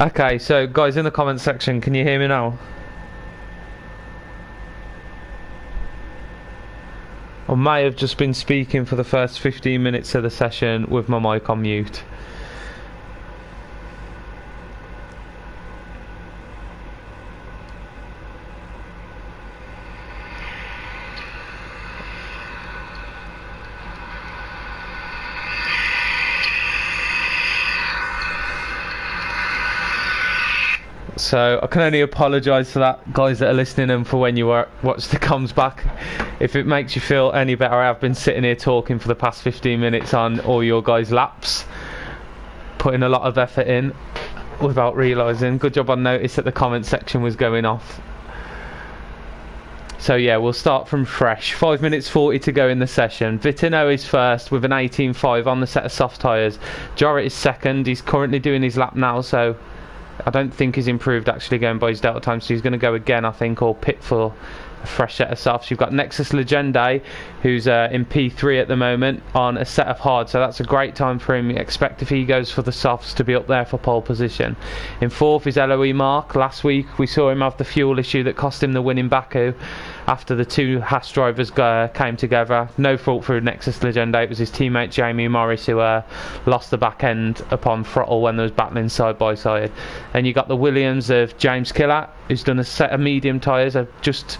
Okay, so guys, in the comment section, can you hear me now? I may have just been speaking for the first 15 minutes of the session with my mic on mute. So I can only apologise for that, guys that are listening, and for when you watch the comms back. If it makes you feel any better, I have been sitting here talking for the past 15 minutes on all your guys' laps, putting a lot of effort in without realising. Good job on notice that the comment section was going off. So yeah, we'll start from fresh. 5 minutes 40 to go in the session. Vitino is first with an 18.5 on the set of soft tyres. Jorrit is second. He's currently doing his lap now, so I don't think he's improved actually going by his delta time, so he's going to go again, I think, or pit for a fresh set of softs. You've got Nexus Legende, who's in P3 at the moment on a set of hard, so that's a great time for him. Expect if he goes for the softs to be up there for pole position. In fourth is LOE Mark. Last week we saw him have the fuel issue that cost him the win in Baku after the two Haas drivers came together. No fault for Nexus Legende, it was his teammate Jamie Morris who lost the back end upon throttle when they was battling side by side. Then you got the Williams of James Killat, who's done a set of medium tyres of just,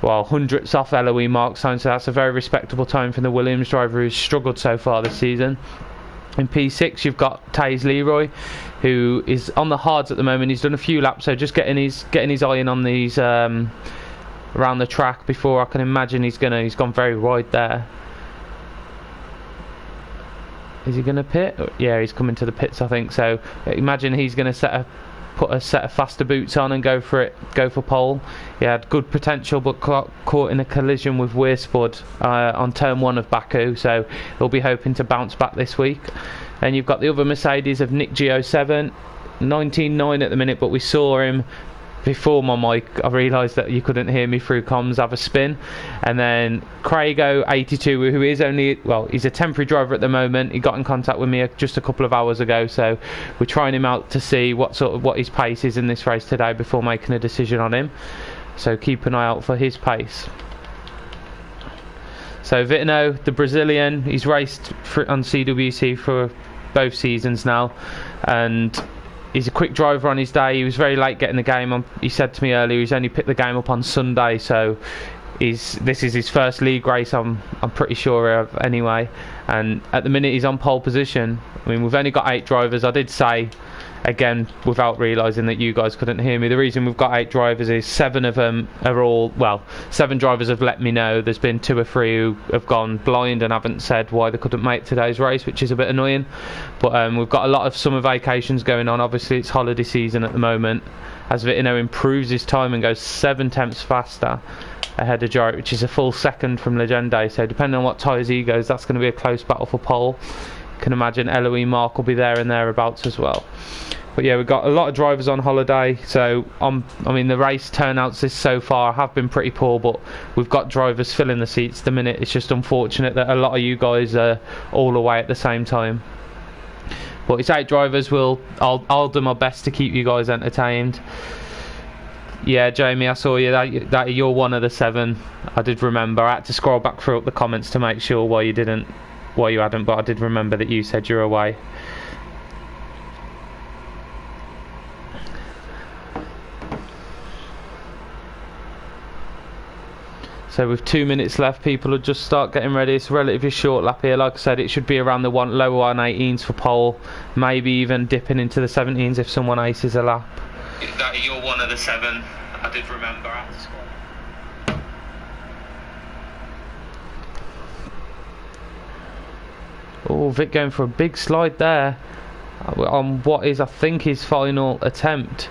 well, hundredths off LOE Mark's time, so that's a very respectable time from the Williams driver who's struggled so far this season. In P6 you've got Taze Leroy, who is on the hards at the moment. He's done a few laps, so just getting his eye in on these around the track before I can imagine he's gone very wide there. Is he going to pit? Yeah, he's coming to the pits, I think. So imagine he's going to put a set of faster boots on and go for pole. He had good potential, but caught in a collision with Weerspud on turn 1 of Baku, so he'll be hoping to bounce back this week. And you've got the other Mercedes of Nick G07, 19.9 at the minute, but we saw him before my mic. I realised that you couldn't hear me through comms, have a spin. And then Craigo 82, who is only, well, he's a temporary driver at the moment. He got in contact with me just a couple of hours ago, so we're trying him out to see what his pace is in this race today before making a decision on him, so keep an eye out for his pace. So Vitino, the Brazilian, he's raced on CWC for both seasons now, and he's a quick driver on his day. He was very late getting the game on. He said to me earlier he's only picked the game up on Sunday, so this is his first league race, I'm pretty sure of anyway. And at the minute he's on pole position. I mean, we've only got 8 drivers. I did say, again, without realising that you guys couldn't hear me, the reason we've got 8 drivers is 7 of them are all, well, 7 drivers have let me know. There's been 2 or 3 who have gone blind and haven't said why they couldn't make today's race, which is a bit annoying. But we've got a lot of summer vacations going on. Obviously it's holiday season at the moment, as Vitino improves his time and goes 7 tenths faster ahead of Jorrit, which is a full second from Legende. So depending on what tyres he goes, that's going to be a close battle for pole. Can imagine LOE Mark will be there and thereabouts as well. But yeah, we've got a lot of drivers on holiday, so I mean the race turnouts so far have been pretty poor, but we've got drivers filling the seats at the minute. It's just unfortunate that a lot of you guys are all away at the same time. But it's 8 drivers. I'll do my best to keep you guys entertained. Yeah, Jamie, I saw you that you're one of the 7. I did remember. I had to scroll back through the comments to make sure why you hadn't, but I did remember that you said you're away. So with 2 minutes left, people will just start getting ready. It's a relatively short lap here. Like I said, it should be around the lower 118s for pole, maybe even dipping into the 17s if someone aces a lap. You're one of the 7. I did remember. Oh, Vic going for a big slide there on what is, I think, his final attempt.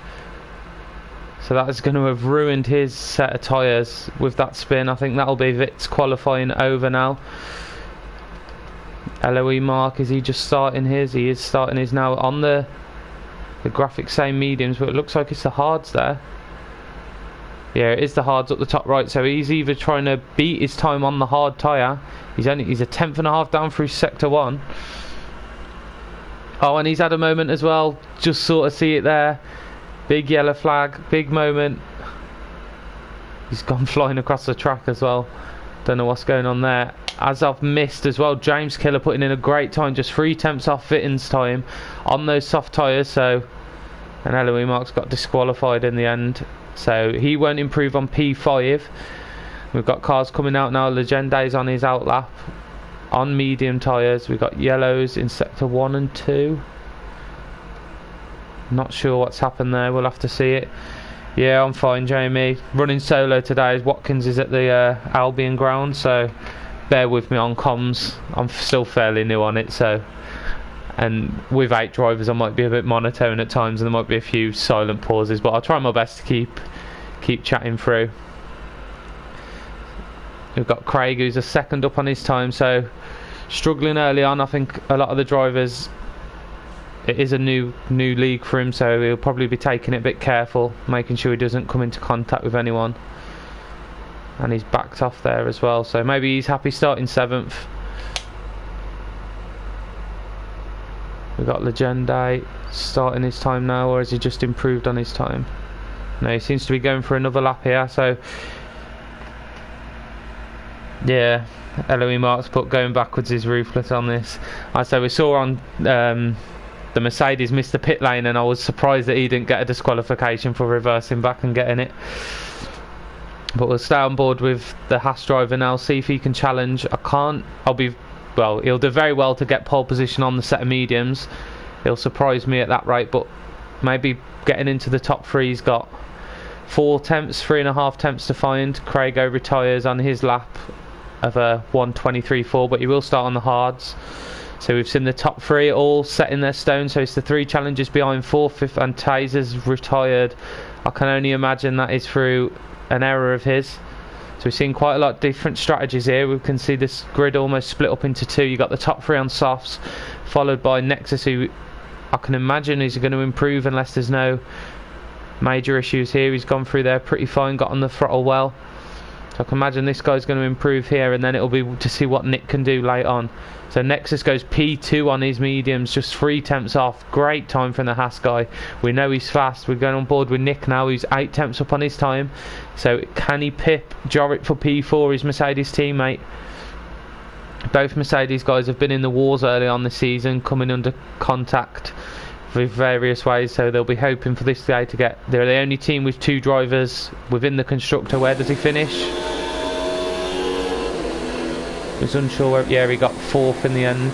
So that is going to have ruined his set of tyres with that spin. I think that'll be Vic's qualifying over now. LOE Mark, is he just starting his? He is starting his now on the graphics saying mediums, but it looks like it's the hards there. Yeah, it is the hards up the top right, so he's either trying to beat his time on the hard tyre. He's a 10th and a half down through sector 1. Oh, and he's had a moment as well. Just sort of see it there. Big yellow flag, big moment. He's gone flying across the track as well. Don't know what's going on there. As I've missed as well, James Killer putting in a great time, just 3 tenths off Vitten's time on those soft tyres. So, and Eloise Marks got disqualified in the end, so he won't improve on P5. We've got cars coming out now. Legenda's on his out lap on medium tyres. We've got yellows in sector 1 and 2. Not sure what's happened there, we'll have to see it. Yeah, I'm fine, Jamie. Running solo today. Watkins is at the Albion ground, so bear with me on comms. I'm still fairly new on it, so, and with 8 drivers I might be a bit monotone at times and there might be a few silent pauses, but I'll try my best to keep chatting through. We've got Craig, who's a second up on his time, so struggling early on. I think a lot of the drivers, it is a new league for him, so he'll probably be taking it a bit careful, making sure he doesn't come into contact with anyone. And he's backed off there as well, so maybe he's happy starting 7th. We've got Legende starting his time now, or has he just improved on his time? No, he seems to be going for another lap here, so yeah, Eloise Marks put going backwards is ruthless on this. So we saw on the Mercedes missed the pit lane, and I was surprised that he didn't get a disqualification for reversing back and getting it. But we'll stay on board with the Haas driver now, see if he can challenge. He'll do very well to get pole position on the set of mediums. He'll surprise me at that rate, but maybe getting into the top 3. He's got 4 tenths, 3.5 tenths to find. Craigo retires on his lap of a 1:23.4, but he will start on the hards. So we've seen the top 3 all set in their stone, so it's the 3 challengers behind 4th, 5th and Taser's retired. I can only imagine that is through an error of his. So we've seen quite a lot of different strategies here. We can see this grid almost split up into 2. You've got the top 3 on softs, followed by Nexus, who I can imagine is going to improve unless there's no major issues here. He's gone through there pretty fine, got on the throttle well. So I can imagine this guy's going to improve here, and then it'll be to see what Nick can do late on. So Nexus goes P2 on his mediums, just 3 tenths off. Great time from the Haas guy. We know he's fast. We're going on board with Nick now, who's 8 tenths up on his time. So can he pip Jorrit for P4, his Mercedes teammate? Both Mercedes guys have been in the wars early on this season, coming under contact with various ways, so they'll be hoping for this guy to get. They're the only team with 2 drivers within the constructor. Where does he finish? Was unsure where. Yeah, he got 4th in the end.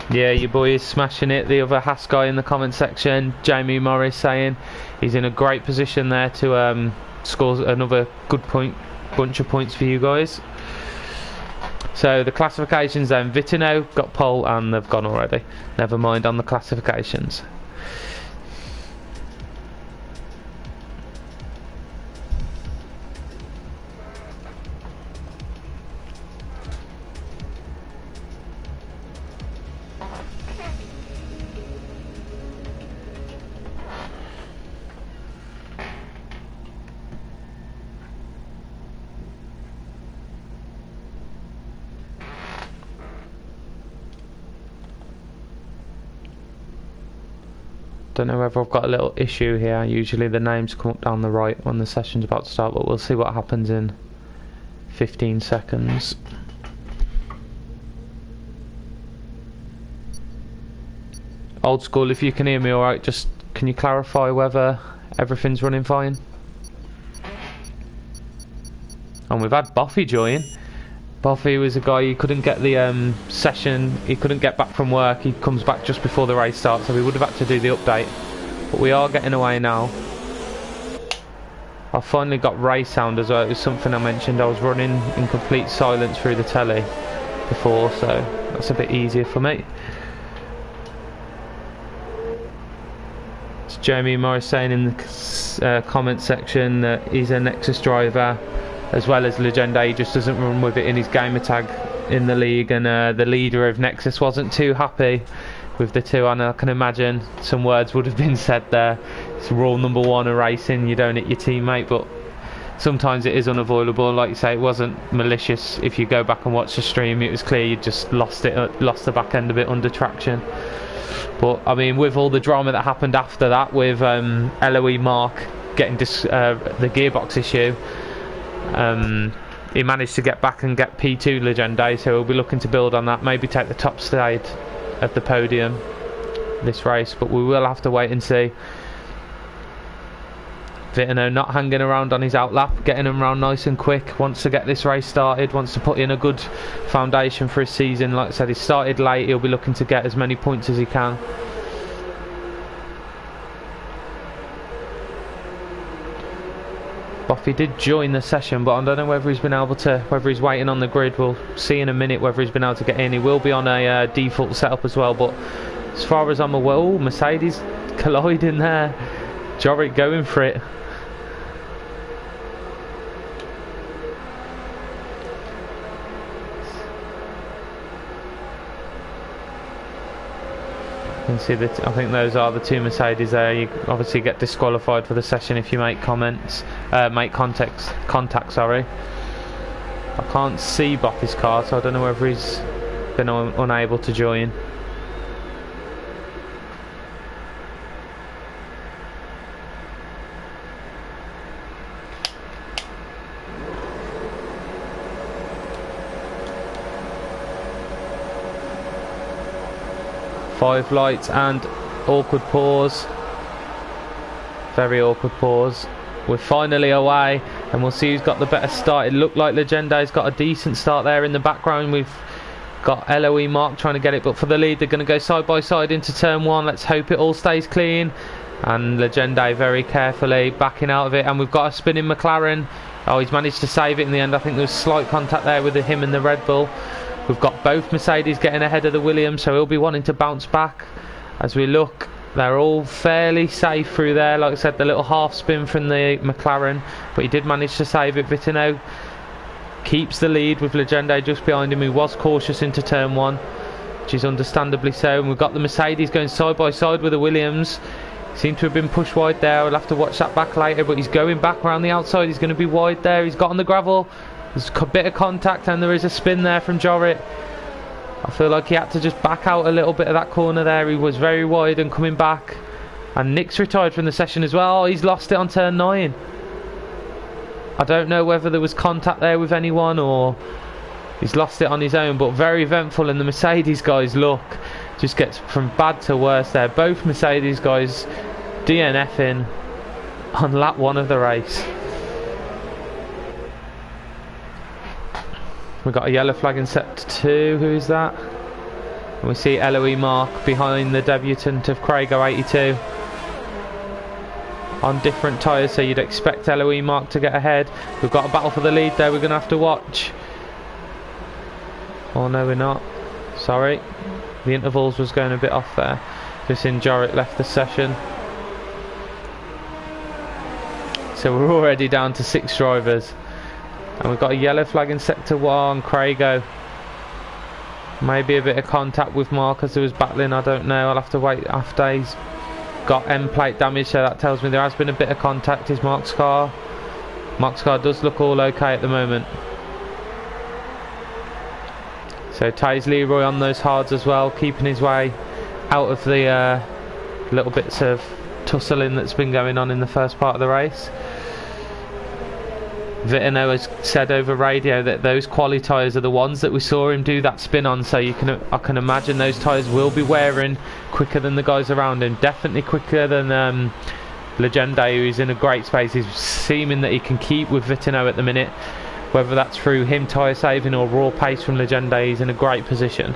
Yeah, your boy is smashing it. The other Haas guy in the comment section, Jamie Morris, saying he's in a great position there to score another good bunch of points for you guys. So the classifications then, Vitino got pole and they've gone already. Never mind on the classifications. Don't know whether I've got a little issue here. Usually the names come up down the right when the session's about to start, but we'll see what happens in 15 seconds. Old school, if you can hear me alright, just can you clarify whether everything's running fine? And we've had Buffy join. Buffy was a guy, he couldn't get the session, he couldn't get back from work. He comes back just before the race starts, so we would have had to do the update, but we are getting away now. I finally got race sound as well. It was something I mentioned. I was running in complete silence through the telly before, so that's a bit easier for me. It's Jamie Morris saying in the comment section that he's a Nexus driver as well as Legenda. He just doesn't run with it in his gamer tag in the league, and the leader of Nexus wasn't too happy with the 2, and I can imagine some words would have been said there. It's rule number 1 of racing, you don't hit your teammate, but sometimes it is unavoidable. Like you say, it wasn't malicious. If you go back and watch the stream, it was clear you just lost the back end a bit under traction. But I mean, with all the drama that happened after that, with Eloy Mark getting the gearbox issue, he managed to get back and get P2 Legende, so we'll be looking to build on that, maybe take the top side of the podium this race, but we will have to wait and see. Vitino not hanging around on his outlap, getting him around nice and quick, wants to get this race started, wants to put in a good foundation for his season. Like I said, he started late, he'll be looking to get as many points as he can. Boffy did join the session, but I don't know whether he's been able to, whether he's waiting on the grid. We'll see in a minute whether he's been able to get in. He will be on a default setup as well, but as far as I'm aware, Mercedes colliding there. Jorik going for it. You can see that. I think those are the two Mercedes there. You obviously get disqualified for the session if you make comments, make contact. Sorry. I can't see Boffy's car, so I don't know whether he's been unable to join. Five lights and awkward pause. Very awkward pause. We're finally away, and we'll see who's got the better start. It looked like Legende's got a decent start there in the background. We've got Eloy Mark trying to get it, but for the lead they're going to go side by side into turn one. Let's hope it all stays clean. And Legende very carefully backing out of it, and we've got a spinning McLaren. Oh, he's managed to save it in the end. I think there was slight contact there with him and the Red Bull. We've got both Mercedes getting ahead of the Williams, so he'll be wanting to bounce back. As we look, they're all fairly safe through there. Like I said, the little half spin from the McLaren, but he did manage to save it. Vitino keeps the lead with Legende just behind him, who was cautious into turn one, which is understandably so. And we've got the Mercedes going side by side with the Williams. Seem to have been pushed wide there. We'll have to watch that back later, but he's going back around the outside. He's going to be wide there. He's got on the gravel. There's a bit of contact, and there is a spin there from Jorik. I feel like he had to just back out a little bit of that corner there. He was very wide and coming back. And Nick's retired from the session as well. Oh, he's lost it on turn 9. I don't know whether there was contact there with anyone or he's lost it on his own, but very eventful. And the Mercedes guys, look, just gets from bad to worse there. Both Mercedes guys DNFing on lap 1 of the race. We've got a yellow flag in sector 2. Who's that? And we see Eloy Mark behind the debutant of Crago 82 on different tyres, so you'd expect Eloy Mark to get ahead. We've got a battle for the lead there. We're going to have to watch. Oh no, we're not. Sorry, the intervals was going a bit off there. Just in Jorik left the session, so we're already down to 6 drivers. And we've got a yellow flag in sector 1. Crago. Maybe a bit of contact with Mark as there was battling. I don't know. I'll have to wait after he's got end plate damage, so that tells me there has been a bit of contact. Is Mark's car. Mark's car does look all okay at the moment. So Taze Leroy on those hards as well, keeping his way out of the little bits of tussling that's been going on in the first part of the race. Vitino has said over radio that those quali tyres are the ones that we saw him do that spin on, so I can imagine those tyres will be wearing quicker than the guys around him, definitely quicker than Legende, who's in a great space. He's seeming that he can keep with Vitino at the minute, whether that's through him tyre saving or raw pace from Legende. He's in a great position.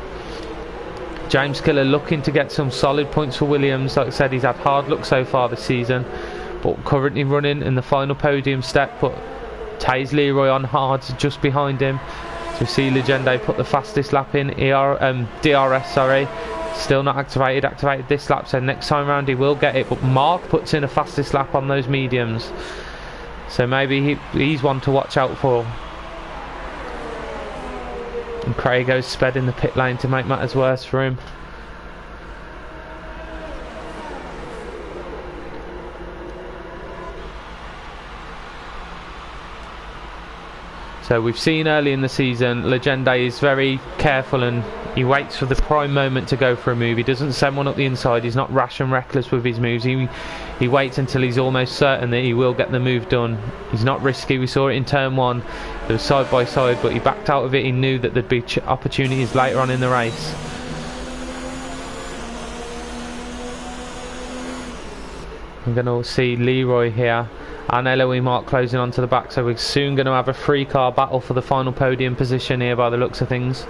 James Killer looking to get some solid points for Williams. Like I said, he's had hard luck so far this season, but currently running in the final podium step. But Taze Leroy on hards just behind him. So we see Legende put the fastest lap in. DRS, sorry, still not activated this lap, so next time round he will get it. But Mark puts in a fastest lap on those mediums, so maybe he's one to watch out for. And Crago's sped in the pit lane to make matters worse for him. So we've seen early in the season, Legende is very careful and he waits for the prime moment to go for a move. He doesn't send one up the inside. He's not rash and reckless with his moves. He waits until he's almost certain that he will get the move done. He's not risky. We saw it in turn 1. It was side by side, but he backed out of it. He knew that there'd be opportunities later on in the race. I'm going to see Leroy here and Eloise Mark closing onto the back, so we're soon going to have a 3-car battle for the final podium position here by the looks of things.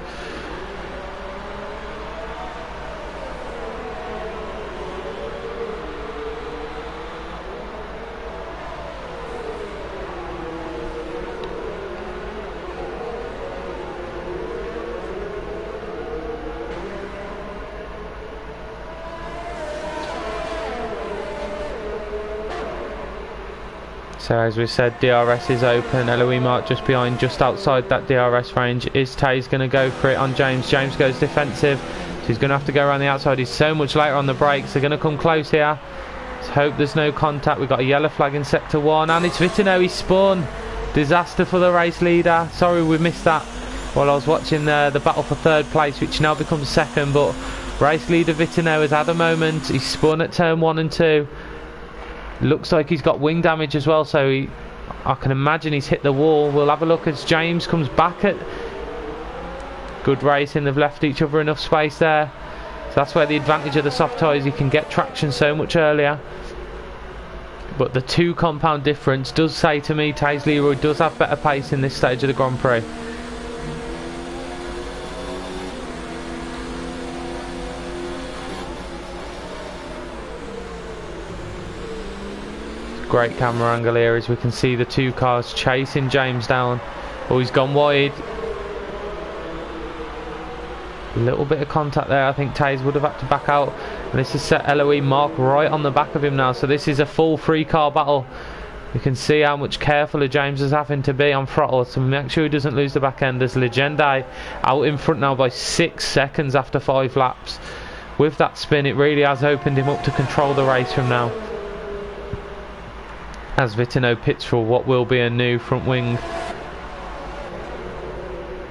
So as we said, DRS is open. Eloise Mark just behind, just outside that DRS range. Is Taze going to go for it on James? James goes defensive, so he's going to have to go around the outside. He's so much later on the brakes. They're going to come close here. Let's hope there's no contact. We've got a yellow flag in sector 1, and it's Vitino. He spun. Disaster for the race leader. Sorry we missed that while I was watching the battle for 3rd place, which now becomes 2nd. But race leader Vitino has had a moment. He spun at turn 1 and 2. Looks like he's got wing damage as well, so I can imagine he's hit the wall. We'll have a look as James comes back at good racing. They've left each other enough space there, so that's where the advantage of the soft tyres, you can get traction so much earlier. But the 2 compound difference does say to me Taze Leroy does have better pace in this stage of the Grand Prix. Great camera angle here as we can see the 2 cars chasing James down. Oh, he's gone wide. A little bit of contact there. I think Taze would have had to back out. And this has set Eloise Mark right on the back of him now. So this is a full 3-car battle. You can see how much carefuler James is having to be on throttle to make sure he doesn't lose the back end. There's Legende out in front now by 6 seconds after 5 laps. With that spin, it really has opened him up to control the race from now, as Vitino pits for what will be a new front wing.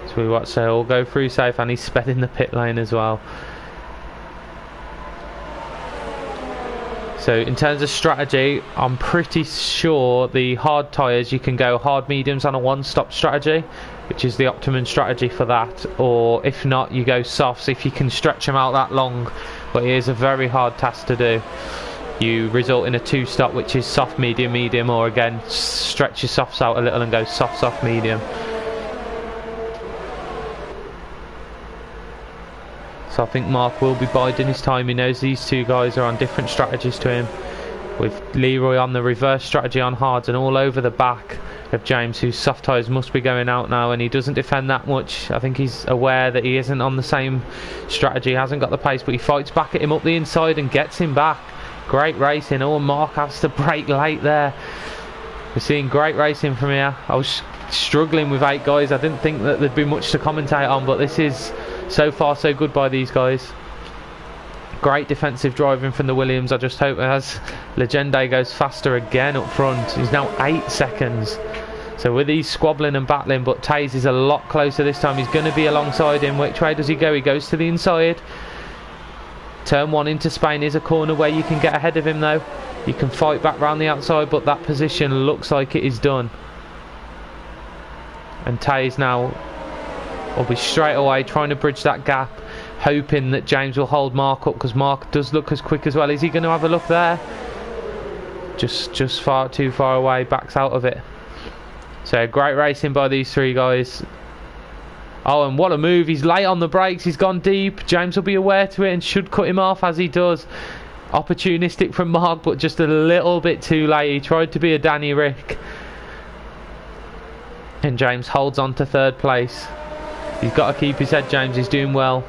So we watch they all go through safe, and he's sped in the pit lane as well. So in terms of strategy, I'm pretty sure the hard tyres, you can go hard mediums on a 1-stop strategy, which is the optimum strategy for that, or if not you go softs if you can stretch them out that long, but it is a very hard task to do. You result in a 2-stop, which is soft, medium, medium, or again stretch your softs out a little and go soft, soft, medium. So I think Mark will be biding his time. He knows these 2 guys are on different strategies to him, with Leroy on the reverse strategy on hards and all over the back of James, whose soft tyres must be going out now, and he doesn't defend that much. I think he's aware that he isn't on the same strategy, he hasn't got the pace, but he fights back at him up the inside and gets him back. Great racing. Oh, Mark has to brake late there. We're seeing great racing from here. I was struggling with 8 guys. I didn't think that there'd be much to commentate on, but this is so far so good by these guys. Great defensive driving from the Williams. I just hope as Legende goes faster again up front. He's now 8 seconds. So with these squabbling and battling, but Taze is a lot closer this time. He's going to be alongside him. Which way does he go? He goes to the inside. Turn 1 into Spain is a corner where you can get ahead of him though. You can fight back round the outside, but that position looks like it is done. And Taze now will be straight away trying to bridge that gap, hoping that James will hold Mark up, because Mark does look as quick as well. Is he going to have a look there? Just far too far away, backs out of it. So great racing by these 3 guys. Oh, and what a move. He's late on the brakes. He's gone deep. James will be aware to it and should cut him off as he does. Opportunistic from Mark, but just a little bit too late. He tried to be a Danny Rick. And James holds on to 3rd place. He's got to keep his head, James. He's doing well.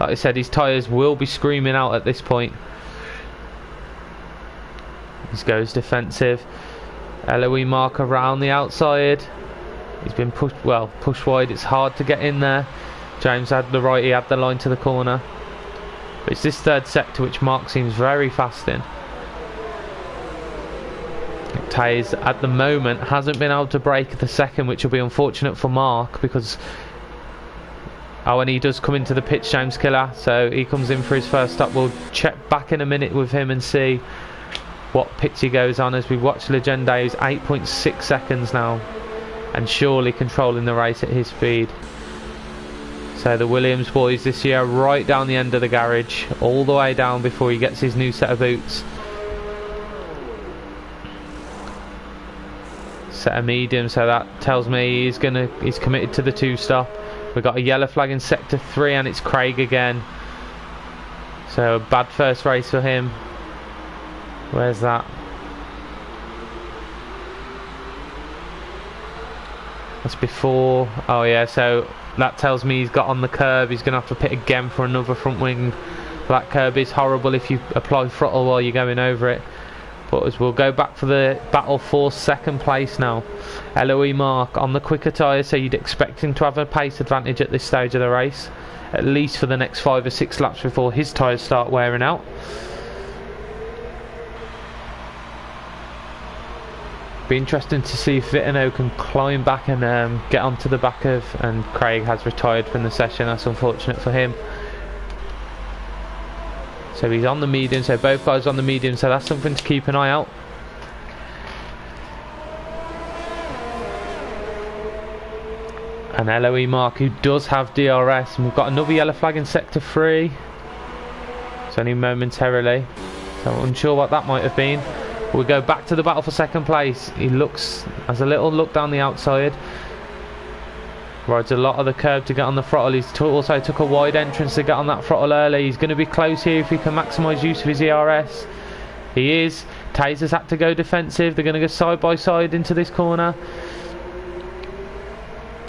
Like I said, his tyres will be screaming out at this point. He goes defensive. Eloise Mark around the outside. He's been pushed wide. It's hard to get in there. James had the right, he had the line to the corner. But it's this 3rd sector which Mark seems very fast in. Taze at the moment hasn't been able to break the second, which will be unfortunate for Mark because and he does come into the pitch, James Killer, so he comes in for his first stop. We'll check back in a minute with him and see what pitch he goes on as we watch Legende, who's 8.6 seconds now and surely controlling the race at his speed. So the Williams boys this year right down the end of the garage, all the way down before he gets his new set of boots. Set a medium, so that tells me he's committed to the 2-stop. We've got a yellow flag in sector 3 and it's Craig again. So a bad first race for him. Where's that? That's before. Oh yeah, so that tells me he's got on the curb. He's going to have to pit again for another front wing. That curb is horrible if you apply throttle while you're going over it. But as we'll go back for the battle for second place now. LOE Mark on the quicker tyres, so you'd expect him to have a pace advantage at this stage of the race, at least for the next 5 or 6 laps before his tyres start wearing out. Be interesting to see if Vitino can climb back and get onto the back of, and Craig has retired from the session. That's unfortunate for him. So he's on the medium, so both guys on the medium, so that's something to keep an eye out. And LOE Mark, who does have DRS, and we've got another yellow flag in sector 3. It's only momentarily, so I'm unsure what that might have been. We go back to the battle for second place. He has a little look down the outside. Rides a lot of the curb to get on the throttle. He's also took a wide entrance to get on that throttle early. He's going to be close here if he can maximise use of his ERS. He is. Taser's had to go defensive. They're going to go side by side into this corner.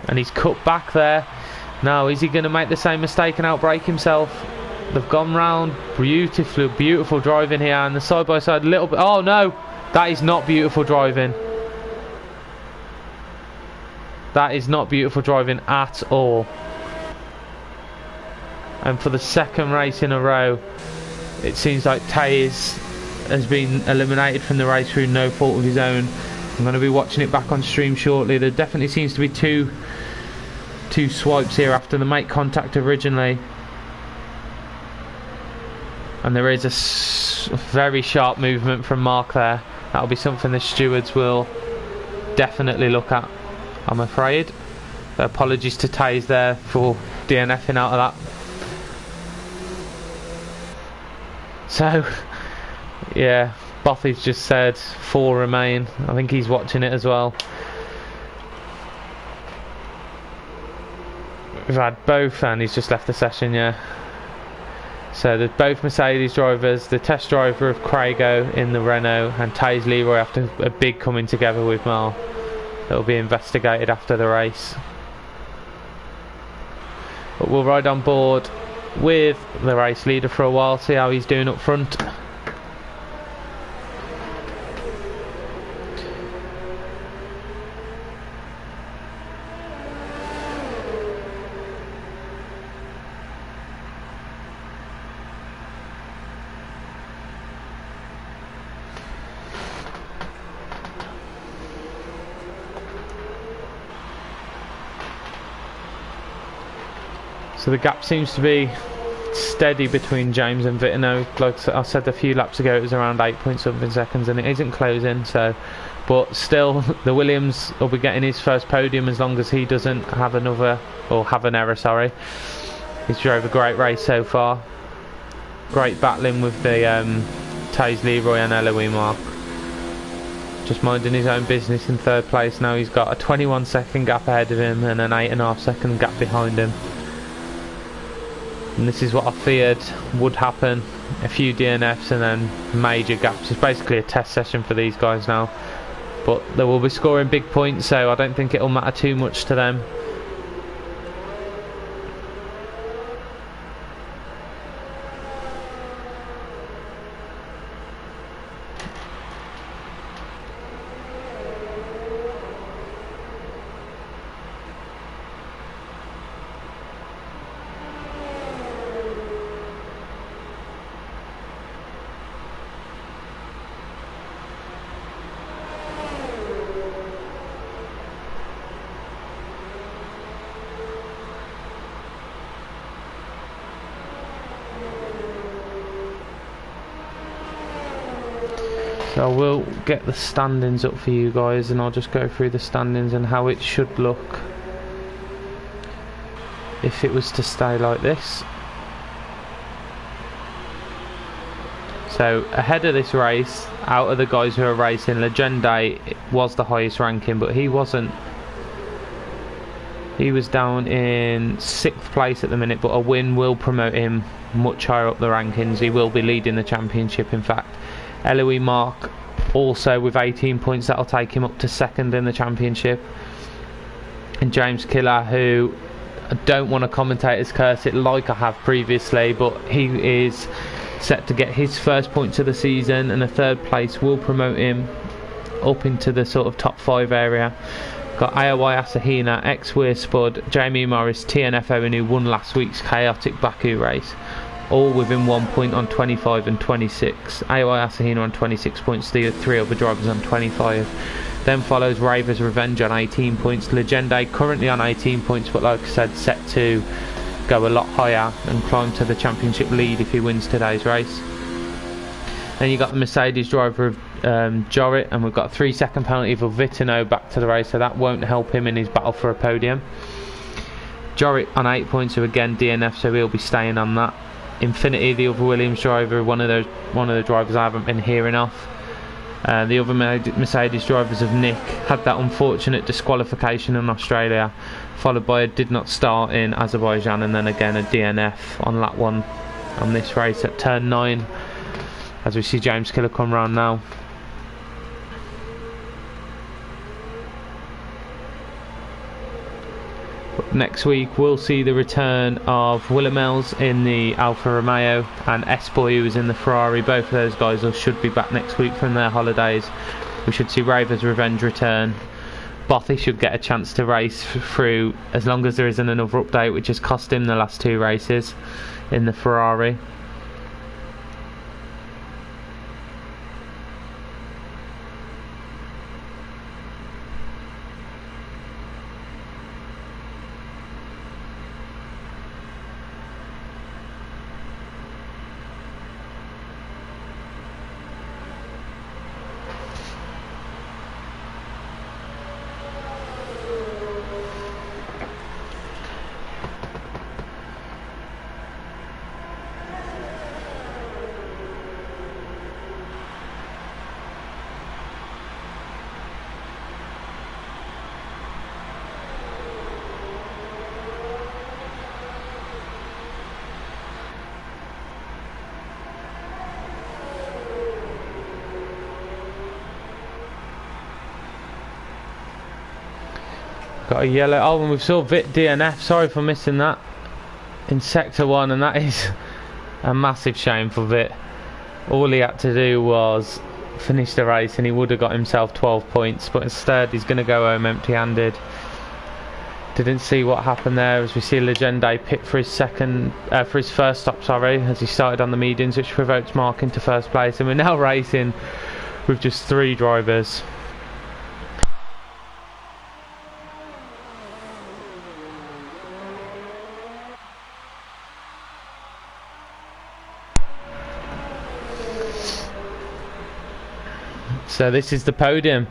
And he's cut back there. Now, is he going to make the same mistake and outbrake himself? They've gone round. Beautiful driving here. And the side by side a little bit. Oh no! That is not beautiful driving. That is not beautiful driving at all. And for the second race in a row, it seems like Taze has been eliminated from the race through no fault of his own. I'm going to be watching it back on stream shortly. There definitely seems to be two swipes here after the make contact originally. And there is a very sharp movement from Mark there. That'll be something the stewards will definitely look at, I'm afraid. So apologies to Taze there for DNFing out of that. So, yeah, Bothy's just said 4 remain. I think he's watching it as well. We've had both, and he's just left the session, yeah. So there's both Mercedes drivers, the test driver of Crago in the Renault, and Taze Leroy after a big coming together with Mal. That will be investigated after the race. But we'll ride on board with the race leader for a while, see how he's doing up front. So the gap seems to be steady between James and Vitino. Like I said a few laps ago, it was around 8 point something seconds, and it isn't closing. So, but still, the Williams will be getting his first podium as long as he doesn't have another, or have an error. Sorry, he's drove a great race so far. Great battling with the Taze Leroy and LOE Mark. Just minding his own business in third place now. He's got a 21 second gap ahead of him and an 8.5 second gap behind him. And this is what I feared would happen. A few DNFs and then major gaps. It's basically a test session for these guys now. But they will be scoring big points, so I don't think it'll matter too much to them. So I will get the standings up for you guys, and I'll just go through the standings and how it should look if it was to stay like this. So ahead of this race, out of the guys who are racing, Legende was the highest ranking, but he wasn't. He was down in 6th place at the minute, but a win will promote him much higher up the rankings. He will be leading the championship, in fact. Eloy Mark also with 18 points, that'll take him up to 2nd in the championship. And James Killer, who I don't want to commentator's curse it like I have previously, but he is set to get his first points of the season, and a 3rd place will promote him up into the sort of top 5 area. Got Ayawai Asahina, ex-Weir Spud, Jamie Morris, TNF Owen, who won last week's chaotic Baku race, all within 1 point on 25 and 26. Ayawai Asahina on 26 points, the 3 other drivers on 25. Then follows Raver's Revenge on 18 points. Legende currently on 18 points, but like I said, set to go a lot higher and climb to the championship lead if he wins today's race. Then you got the Mercedes driver of Jorrit, and we've got a 3-second penalty for Vitino back to the race, so that won't help him in his battle for a podium. Jorrit on 8 points, so again DNF, so he'll be staying on that. Infinity, the other Williams driver, one of the drivers I haven't been hearing of. The other Mercedes drivers of Nick had that unfortunate disqualification in Australia, followed by a did not start in Azerbaijan, and then again a DNF on lap 1 on this race at turn 9, as we see James Killer come round now. Next week we'll see the return of Willemels in the Alfa Romeo and S-Boy, who was in the Ferrari. Both of those guys should be back next week from their holidays. We should see Raver's Revenge return. Bothy should get a chance to race through, as long as there isn't another update which has cost him the last 2 races in the Ferrari. Got a yellow. Oh, and we saw Vit DNF. Sorry for missing that in sector 1, and that is a massive shame for Vit. All he had to do was finish the race and he would have got himself 12 points, but instead he's going to go home empty-handed. Didn't see what happened there, as we see Legende pit for his first stop, as he started on the medians, which provoked Mark into first place, and we're now racing with just 3 drivers. So this is the podium.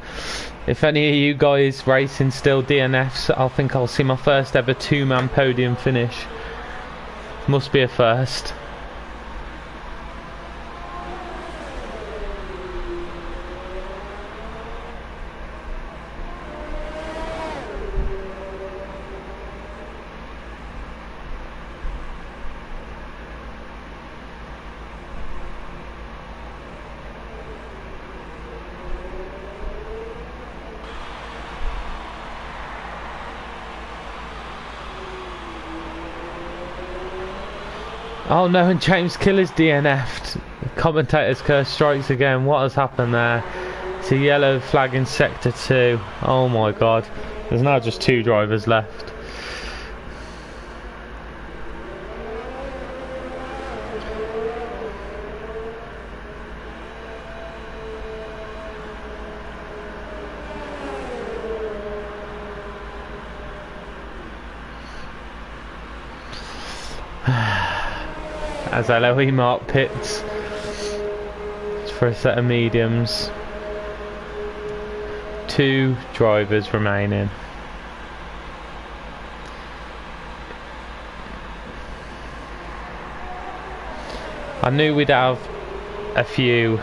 If any of you guys racing still DNFs, I think I'll see my first ever 2-man podium finish. Must be a first. Oh no, and James Killer's DNF'd. The commentator's curse strikes again. What has happened there? It's a yellow flag in sector 2. Oh my god. There's now just 2 drivers left. as LOE Mark pits for a set of mediums. 2 drivers remaining. I knew we'd have a few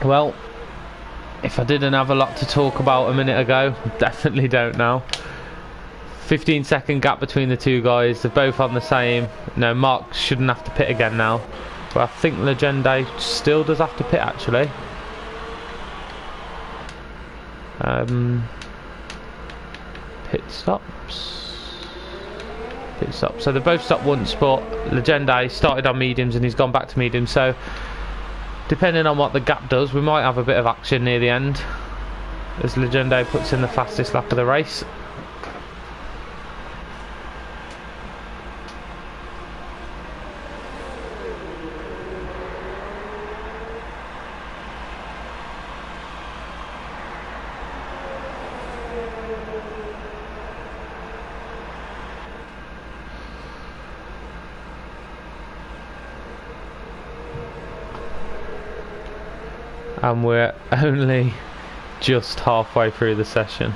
well, if I didn't have a lot to talk about a minute ago, definitely don't now. 15-second gap between the 2 guys. They're both on the same. No, Mark shouldn't have to pit again now, but I think Legende still does have to pit actually. Pit stops. So they both stopped once, but Legende started on mediums and he's gone back to mediums. So depending on what the gap does, we might have a bit of action near the end as Legende puts in the fastest lap of the race. And we're only just halfway through the session.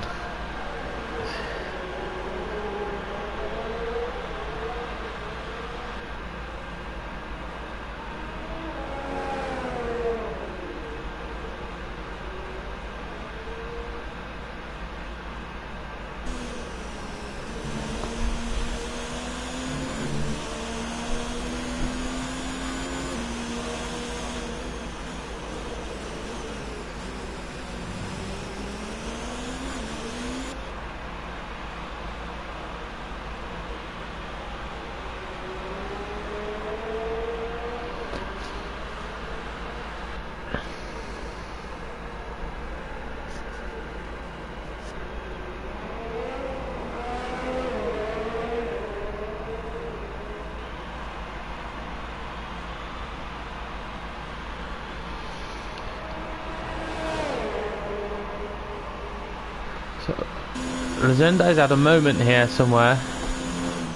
Legende's had a moment here somewhere,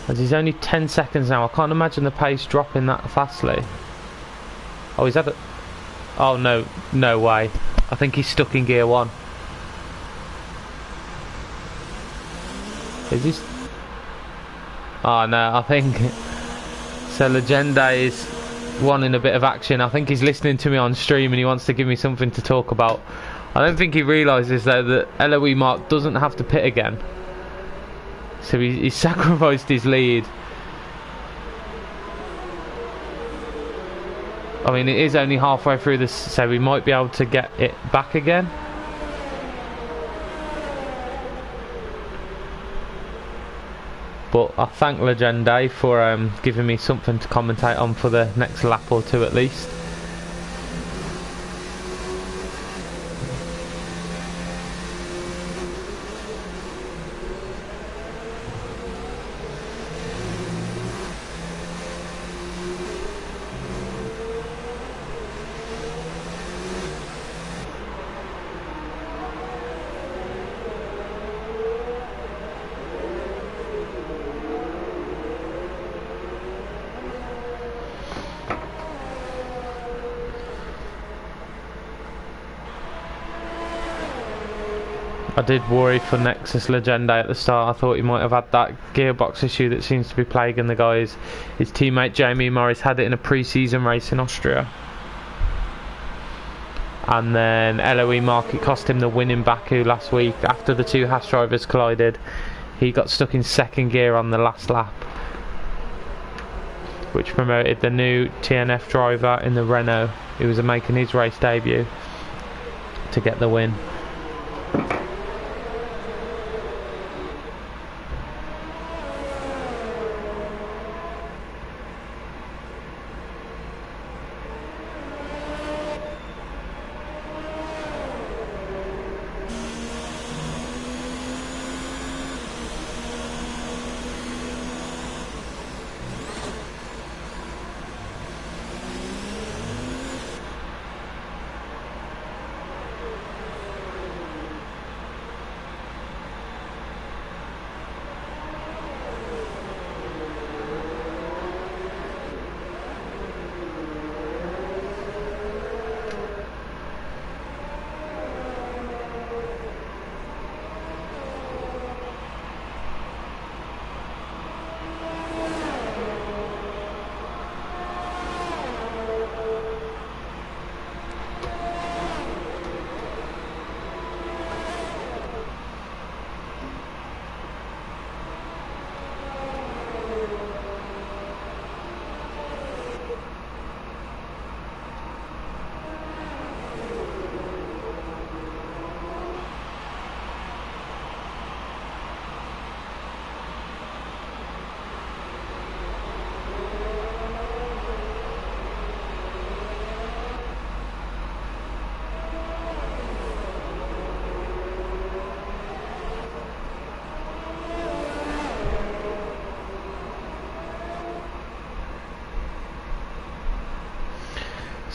as he's only 10 seconds now. I can't imagine the pace dropping that fastly. Oh, he's had a... Oh no, no way. I think he's stuck in gear 1. Is he... Oh no, I think... So Legende is wanting a bit of action. I think he's listening to me on stream and he wants to give me something to talk about. I don't think he realises though that LOE Mark doesn't have to pit again. So he's sacrificed his lead. I mean, it is only halfway through this, so we might be able to get it back again. But I thank Legende for giving me something to commentate on for the next lap or 2 at least. I did worry for Nexus Legende at the start. I thought he might have had that gearbox issue that seems to be plaguing the guys. His teammate Jamie Morris had it in a pre-season race in Austria. And then LOE Mark, it cost him the win in Baku last week after the 2 Haas drivers collided. He got stuck in 2nd gear on the last lap, which promoted the new TNF driver in the Renault, who was making his race debut, to get the win.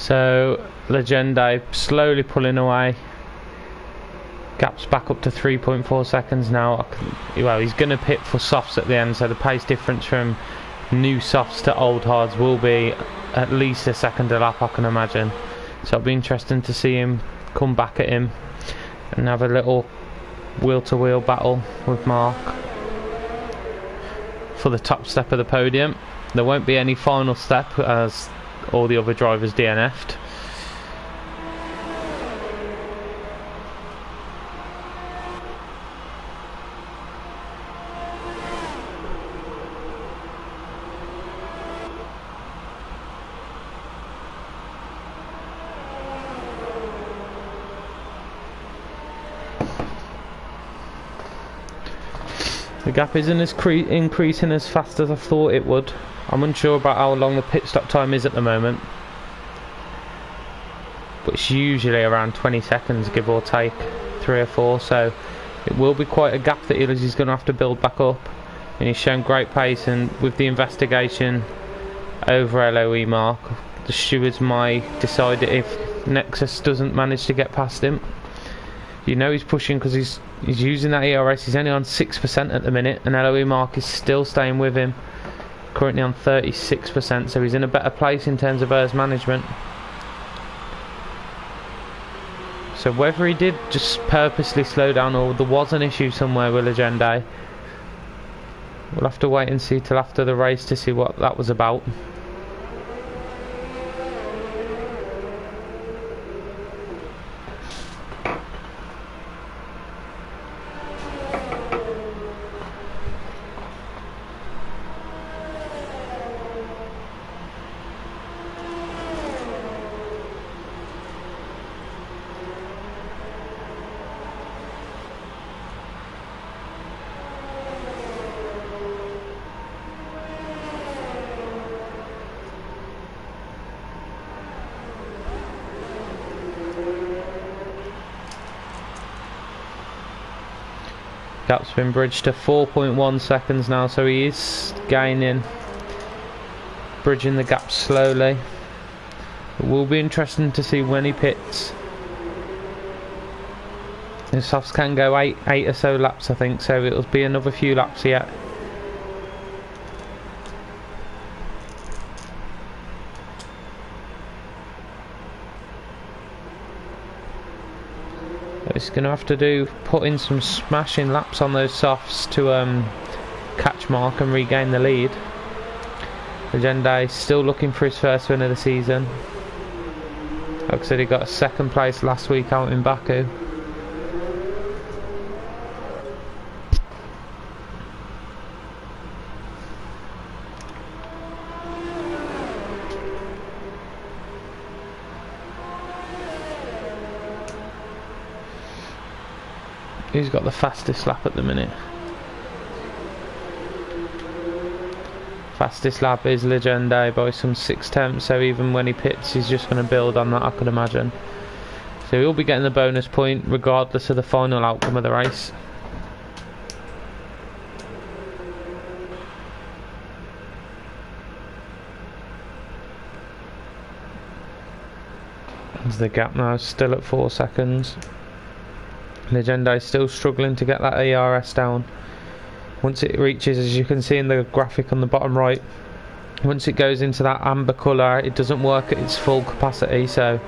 So Legende slowly pulling away. Gap's back up to 3.4 seconds now. Well, he's going to pit for softs at the end, so the pace difference from new softs to old hards will be at least a second a lap, I can imagine. So it'll be interesting to see him come back at him and have a little wheel-to-wheel battle with Mark for the top step of the podium. There won't be any final step as all the other drivers DNF'd. The gap isn't as increasing as fast as I thought it would. I'm unsure about how long the pit stop time is at the moment, but it's usually around 20 seconds, give or take 3 or 4, so it will be quite a gap that he's going to have to build back up. And he's shown great pace, and with the investigation over LOE Mark, the stewards might decide if Nexus doesn't manage to get past him. You know he's pushing because he's using that ERS. He's only on 6% at the minute, and LOE Mark is still staying with him, currently on 36%, so he's in a better place in terms of ERS management. So whether he did just purposely slow down or there was an issue somewhere with Legende, we'll have to wait and see till after the race to see what that was about. Gap's been bridged to 4.1 seconds now, so he is gaining, bridging the gap slowly. It will be interesting to see when he pits. The softs can go 8 or so laps, I think, so it'll be another few laps yet. It's going to have to put in some smashing laps on those softs to catch Mark and regain the lead. Legende still looking for his first win of the season. Like I said, he got a second place last week out in Baku. Who's got the fastest lap at the minute? Fastest lap is Legende by some 6/10, so even when he pits he's just going to build on that, I could imagine. So he'll be getting the bonus point regardless of the final outcome of the race. As the gap now is still at 4 seconds. Legende is still struggling to get that ERS down. Once it reaches, as you can see in the graphic on the bottom right, once it goes into that amber colour, it doesn't work at its full capacity, so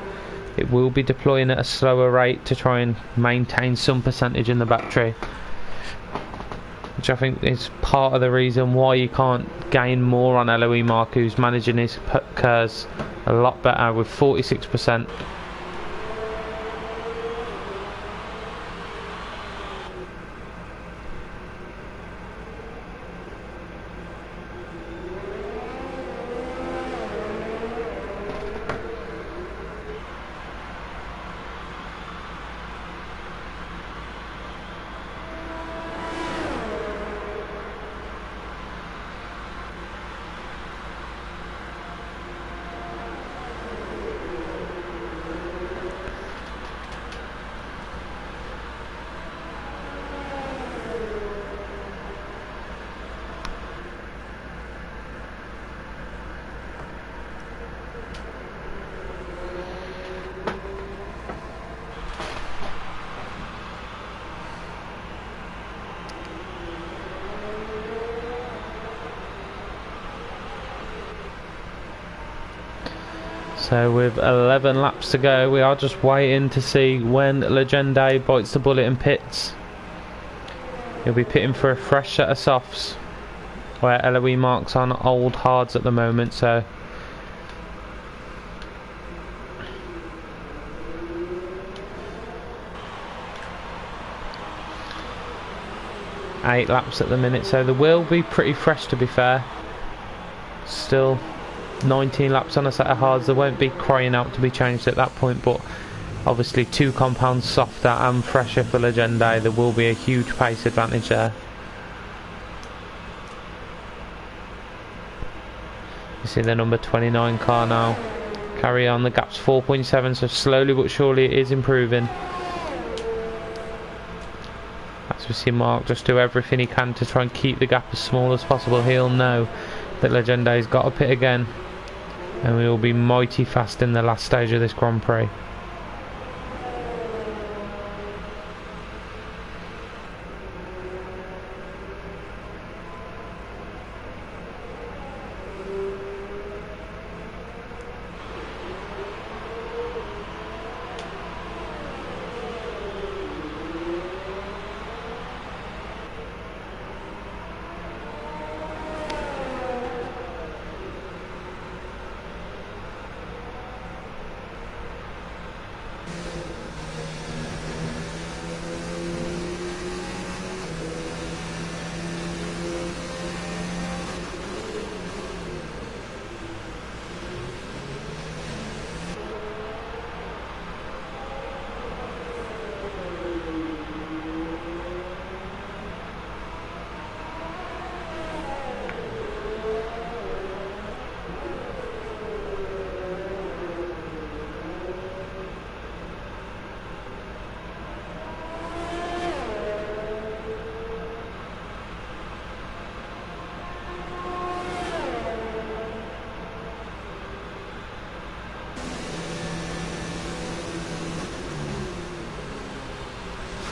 it will be deploying at a slower rate to try and maintain some percentage in the battery, which I think is part of the reason why you can't gain more on LOE Mark, who's managing his curves a lot better with 46%. So with 11 laps to go, we are just waiting to see when Legende bites the bullet and pits. He'll be pitting for a fresh set of softs, where LOE marks on old hards at the moment, so eight laps at the minute, so the will be pretty fresh, to be fair. Still 19 laps on a set of hards. They won't be crying out to be changed at that point, but obviously 2 compounds softer and fresher for Legende. There will be a huge pace advantage there. You see the number 29 car now carry on. The gap's 4.7, so slowly but surely it is improving. As we see Mark just do everything he can to try and keep the gap as small as possible. He'll know that Legende's got to pit again, and we will be mighty fast in the last stage of this Grand Prix.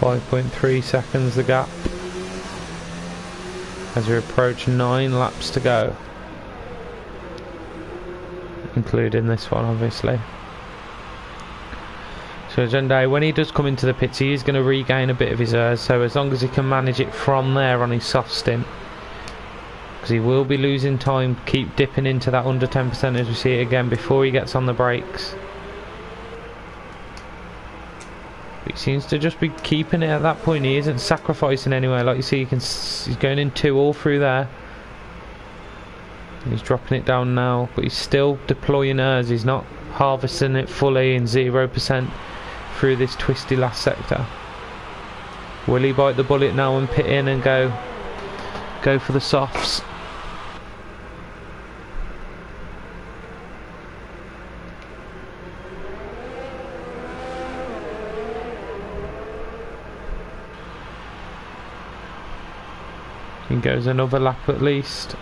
.3 seconds the gap as we approach 9 laps to go, including this one obviously. So Legende, when he does come into the pits, he is going to regain a bit of his airs, so as long as he can manage it from there on his soft stint, because he will be losing time, keep dipping into that under 10% as we see it again before he gets on the brakes. He seems to just be keeping it at that point. He isn't sacrificing anywhere. Like you see, he's going in 2 all through there. He's dropping it down now, but he's still deploying airs. He's not harvesting it fully in 0% through this twisty last sector. Will he bite the bullet now and pit in and go for the softs? He goes another lap at least.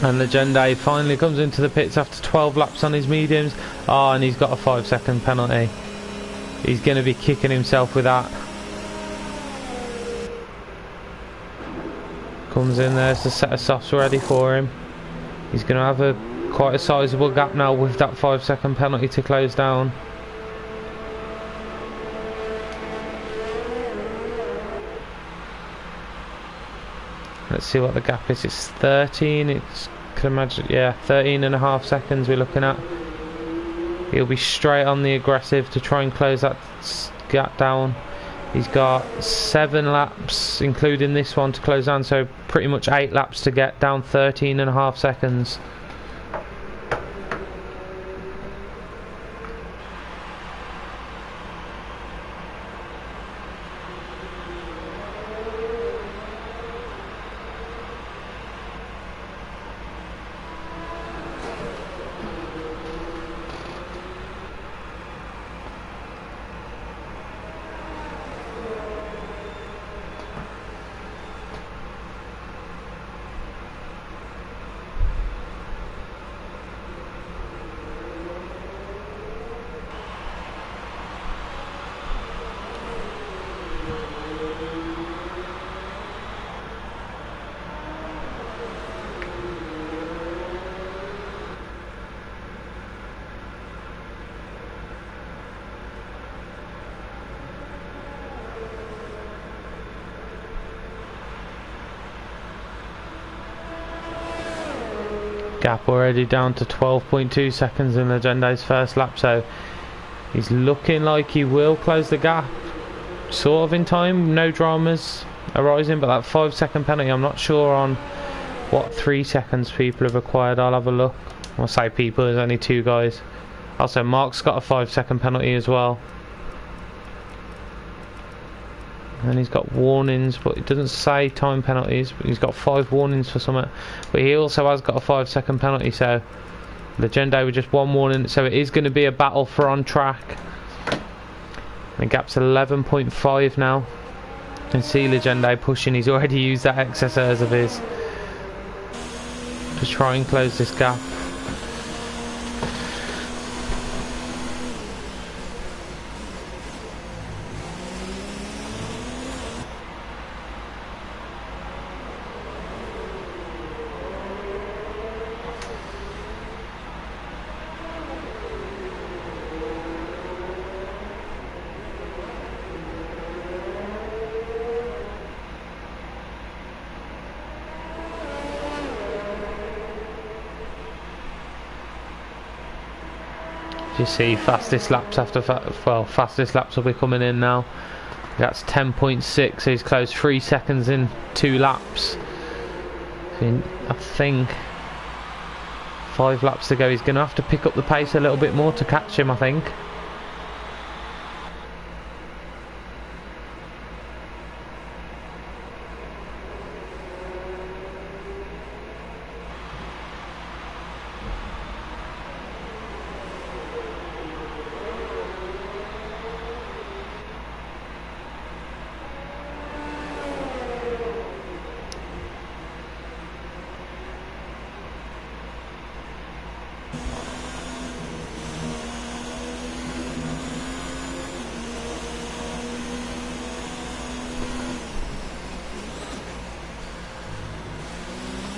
And Legende finally comes into the pits after 12 laps on his mediums. Oh, and he's got a 5-second penalty. He's going to be kicking himself with that. Comes in, there's the set of softs ready for him. He's going to have quite a sizable gap now with that 5-second penalty to close down. Let's see what the gap is. It's 13. It's, can imagine, yeah, 13.5 seconds we're looking at. He'll be straight on the aggressive to try and close that gap down. He's got 7 laps, including this one, to close down, so pretty much 8 laps to get down 13.5 seconds. Gap already down to 12.2 seconds in Legenda's first lap, so he's looking like he will close the gap sort of in time. No dramas arising, but that 5-second penalty, I'm not sure on what 3 seconds people have acquired. I'll have a look. I'll say people, there's only 2 guys. Also, Mark's got a 5-second penalty as well. And he's got warnings, but it doesn't say time penalties, but he's got 5 warnings for something. But he also has got a 5-second penalty, so Legenda with just 1 warning, so it is going to be a battle for on track. The gap's 11.5 now. You can see Legenda pushing. He's already used that XSRs of his to try and close this gap. You see fastest laps after fastest laps will be coming in now. That's 10.6, so he's closed 3 seconds in 2 laps. I think 5 laps to go. He's going to have to pick up the pace a little bit more to catch him, I think.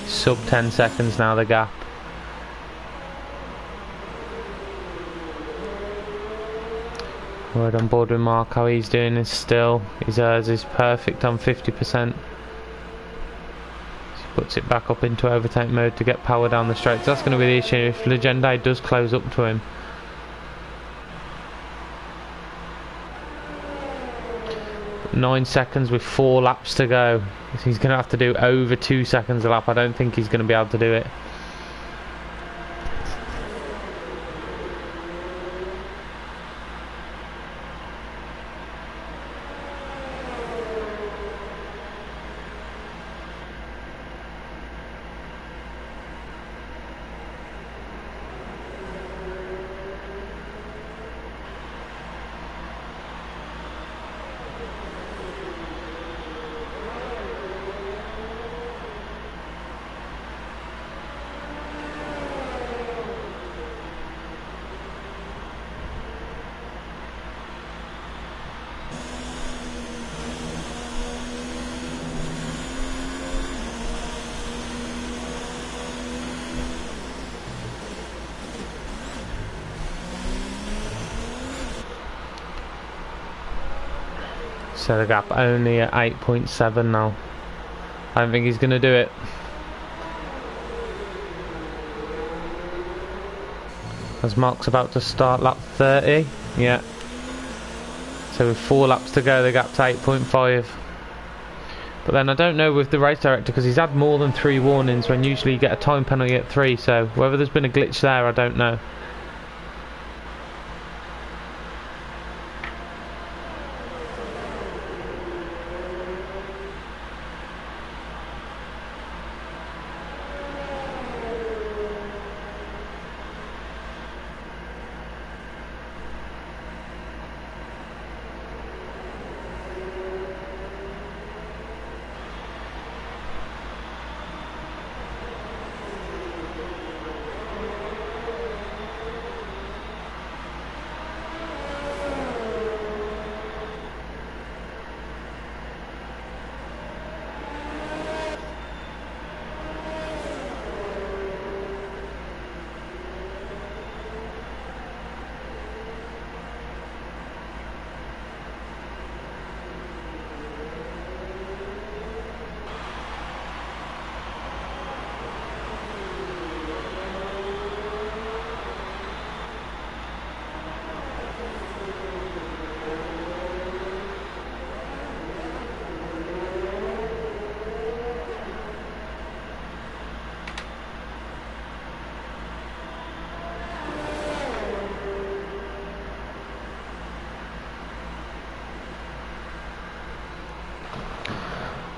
Sub 10 seconds now, the gap. Right on board with Mark, how he's doing is still. His ERS is perfect on 50%. He puts it back up into overtake mode to get power down the straight. That's going to be the issue if Legenda does close up to him. Nine seconds with 4 laps to go. He's going to have to do over 2 seconds a lap. I don't think he's going to be able to do it. So the gap only at 8.7 now. I don't think he's going to do it. As Mark's about to start lap 30. Yeah. So with 4 laps to go, the gap's 8.5. But then I don't know with the race director, because he's had more than 3 warnings when usually you get a time penalty at 3. So whether there's been a glitch there, I don't know.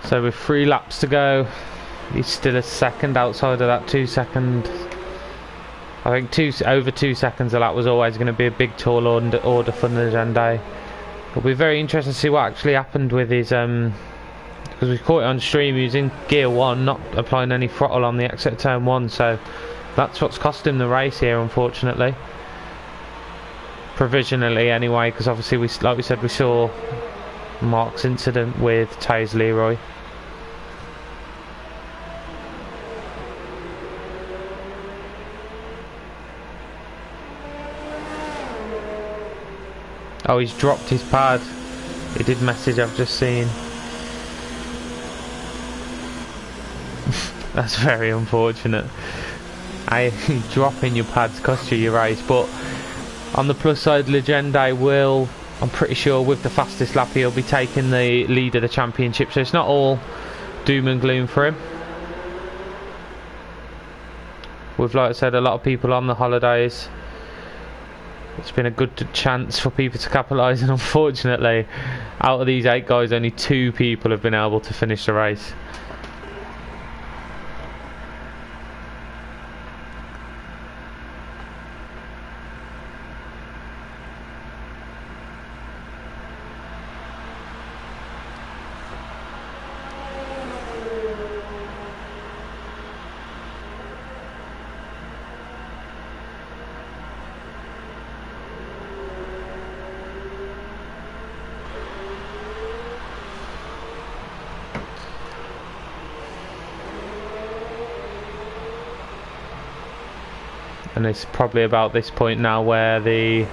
So with 3 laps to go, he's still a second outside of that 2 second. I think over 2 seconds a lap was always going to be a big tall order for Legende. It'll be very interesting to see what actually happened with his because we caught it on stream. He was in gear 1, not applying any throttle on the exit of turn 1, so that's what's cost him the race here, unfortunately. Provisionally anyway, because obviously like we said, we saw Mark's incident with Taze Leroy. Oh, he's dropped his pad. He did message, I've just seen. That's very unfortunate. Dropping your pads cost you your race, but on the plus side, Legende will, I'm pretty sure with the fastest lap, he'll be taking the lead of the championship, so it's not all doom and gloom for him. With, like I said, a lot of people on the holidays, it's been a good chance for people to capitalise, and unfortunately out of these 8 guys, only 2 people have been able to finish the race. And it's probably about this point now where the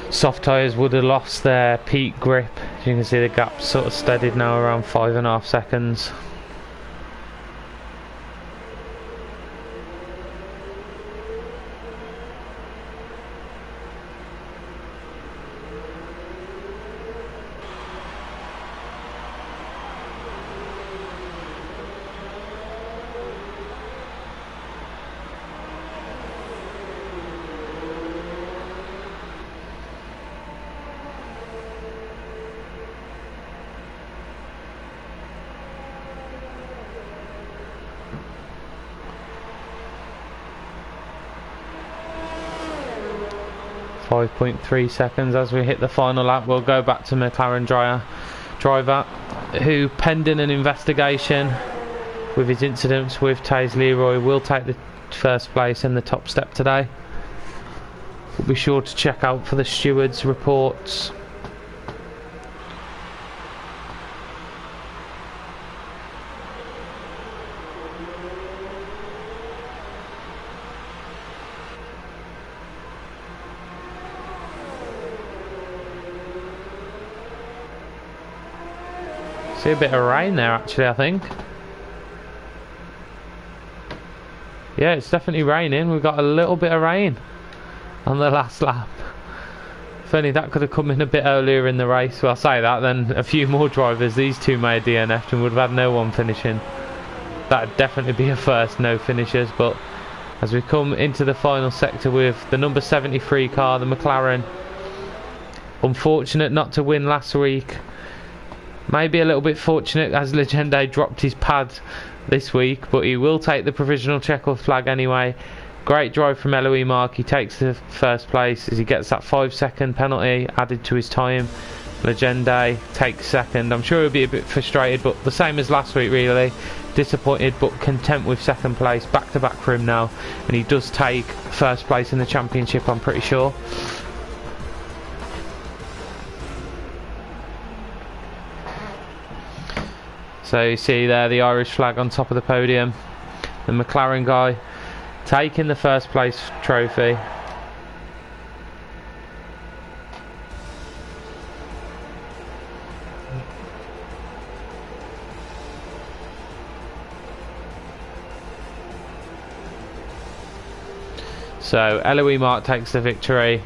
soft tyres would have lost their peak grip. As you can see, the gap's sort of steadied now around 5.5 seconds. .3 seconds as we hit the final lap. We'll go back to McLaren driver, who, pending an investigation with his incidents with Taze Leroy, will take the first place in the top step today. We'll be sure to check out for the stewards' reports. See a bit of rain there actually, I think. Yeah, it's definitely raining. We've got a little bit of rain on the last lap. If only that could have come in a bit earlier in the race. Well, I'll say that, then a few more drivers. These two may have DNF'd and would have had no one finishing. That'd definitely be a first, no finishers. But as we come into the final sector with the number 73 car, the McLaren. Unfortunate not to win last week. Maybe a little bit fortunate as Legende dropped his pad this week, but he will take the provisional checkered flag anyway. Great drive from Eloy Mark. He takes the first place as he gets that 5-second penalty added to his time. Legende takes second. I'm sure he'll be a bit frustrated, but the same as last week really. Disappointed but content with second place. Back to back for him now, and he does take first place in the championship, I'm pretty sure. So you see there the Irish flag on top of the podium. The McLaren guy taking the first place trophy. So Eloy Mark takes the victory.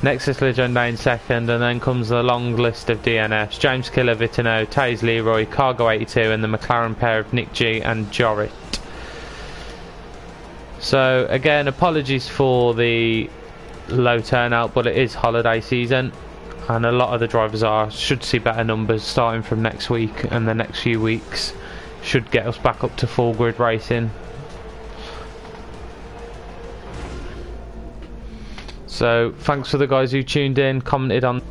Next is Legende in second, and then comes the long list of DNFs. James Killer, Vitino, Taze Leroy, Cargo 82, and the McLaren pair of Nick G and Jorrit. So again, apologies for the low turnout, but it is holiday season and a lot of the drivers should see better numbers starting from next week, and the next few weeks should get us back up to full grid racing. So thanks for the guys who tuned in, commented on